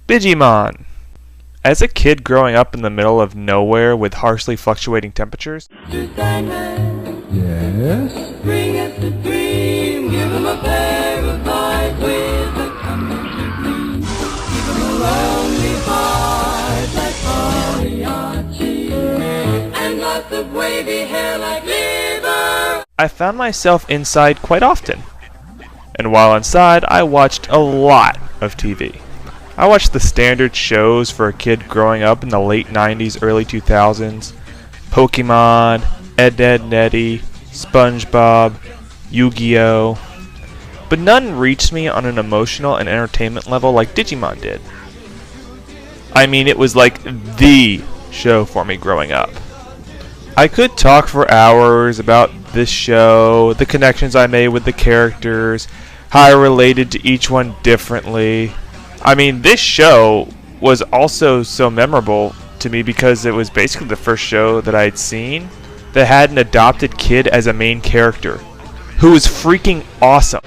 Digimon. As a kid growing up in the middle of nowhere with harshly fluctuating temperatures, Yes? Bring it the dream, give him a pair of eyes with a coming to give him a lonely heart like Pagliacci, and lots of wavy hair like liver. I found myself inside quite often. And while inside, I watched a lot of TV. I watched the standard shows for a kid growing up in the late 90s, early 2000s. Pokemon, Ed, Edd n Eddy, SpongeBob, Yu-Gi-Oh! But none reached me on an emotional and entertainment level like Digimon did. I mean, it was like the show for me growing up. I could talk for hours about this show, the connections I made with the characters, how I related to each one differently. I mean, this show was also so memorable to me because it was basically the first show that I had seen that had an adopted kid as a main character, who was freaking awesome.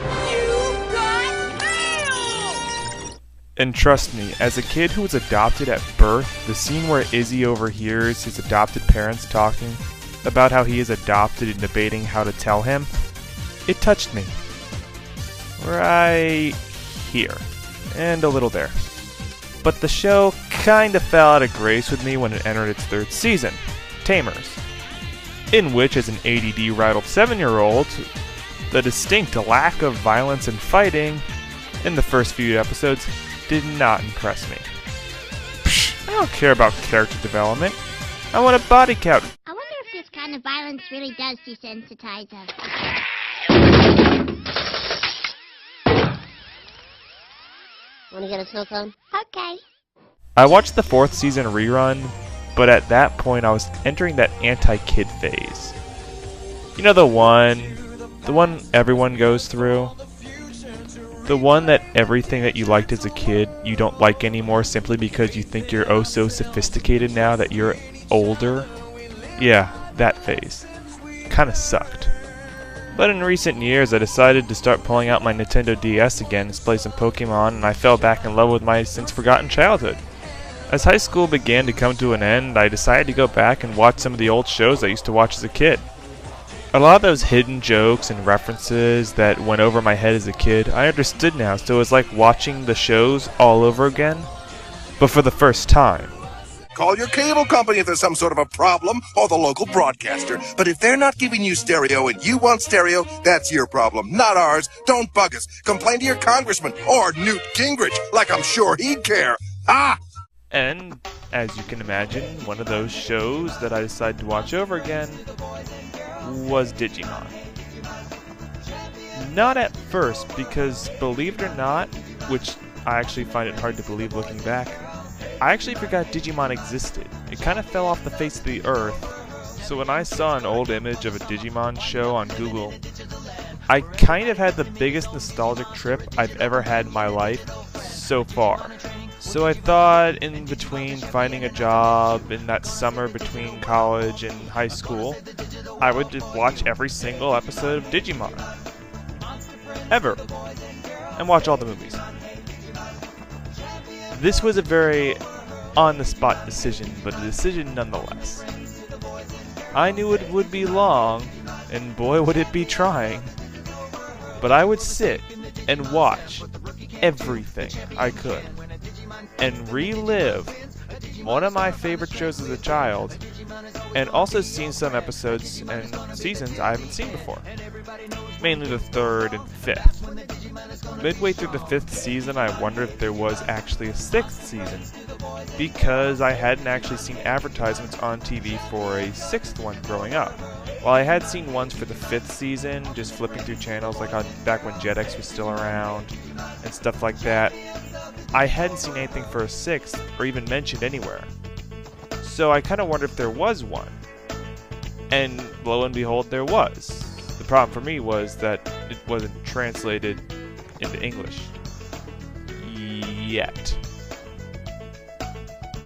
And trust me, as a kid who was adopted at birth, the scene where Izzy overhears his adopted parents talking about how he is adopted and debating how to tell him, it touched me. Right here. And a little there. But the show kinda fell out of grace with me when it entered its third season, Tamers, in which, as an ADD-rattled 7-year-old, the distinct lack of violence and fighting in the first few episodes did not impress me. Psh, I don't care about character development. I want a body count. I wonder if this kind of violence really does desensitize us. Wanna get a snow cone? Okay. I watched the 4th season rerun, but at that point I was entering that anti-kid phase. You know, the one everyone goes through? The one that everything that you liked as a kid you don't like anymore simply because you think you're oh so sophisticated now that you're older? Yeah, that phase. Kinda sucked. But in recent years I decided to start pulling out my Nintendo DS again to play some Pokemon, and I fell back in love with my since forgotten childhood. As high school began to come to an end, I decided to go back and watch some of the old shows I used to watch as a kid. A lot of those hidden jokes and references that went over my head as a kid, I understood now, so it was like watching the shows all over again, but for the first time. Call your cable company if there's some sort of a problem, or the local broadcaster. But if they're not giving you stereo and you want stereo, that's your problem, not ours. Don't bug us. Complain to your congressman, or Newt Gingrich, like I'm sure he'd care. Ah! And, as you can imagine, one of those shows that I decided to watch over again was Digimon. Not at first, because believe it or not, which I actually find it hard to believe looking back, I actually forgot Digimon existed. It kind of fell off the face of the earth. So when I saw an old image of a Digimon show on Google, I kind of had the biggest nostalgic trip I've ever had in my life so far. So I thought, in between finding a job in that summer between college and high school, I would just watch every single episode of Digimon. Ever. And watch all the movies. This was a very on-the-spot decision, but a decision nonetheless. I knew it would be long, and boy would it be trying. But I would sit and watch everything I could, and relive one of my favorite shows as a child, and also seen some episodes and seasons I haven't seen before. Mainly the 3rd and 5th. Midway through the 5th season, I wondered if there was actually a 6th season, because I hadn't actually seen advertisements on TV for a 6th one growing up. While I had seen ones for the 5th season, just flipping through channels like back when Jetix was still around, and stuff like that, I hadn't seen anything for a 6th, or even mentioned anywhere. So I kind of wondered if there was one. And lo and behold, there was. The problem for me was that it wasn't translated into English. Yet.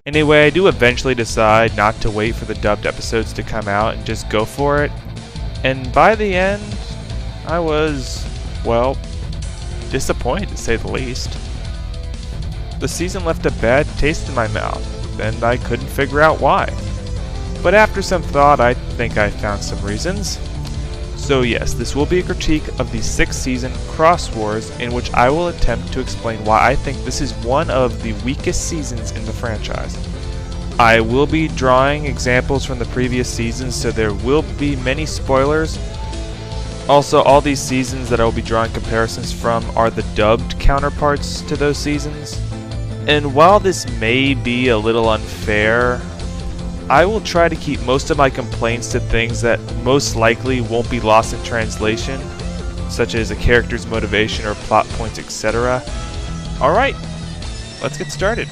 Anyway, I do eventually decide not to wait for the dubbed episodes to come out and just go for it. And by the end, I was, well, disappointed to say the least. the season left a bad taste in my mouth, and I couldn't figure out why. But after some thought, I think I found some reasons. So yes, this will be a critique of the 6th season Cross Wars, in which I will attempt to explain why I think this is one of the weakest seasons in the franchise. I will be drawing examples from the previous seasons, so there will be many spoilers. Also, all these seasons that I will be drawing comparisons from are the dubbed counterparts to those seasons. And while this may be a little unfair, I will try to keep most of my complaints to things that most likely won't be lost in translation, such as a character's motivation or plot points, etc. Alright, let's get started.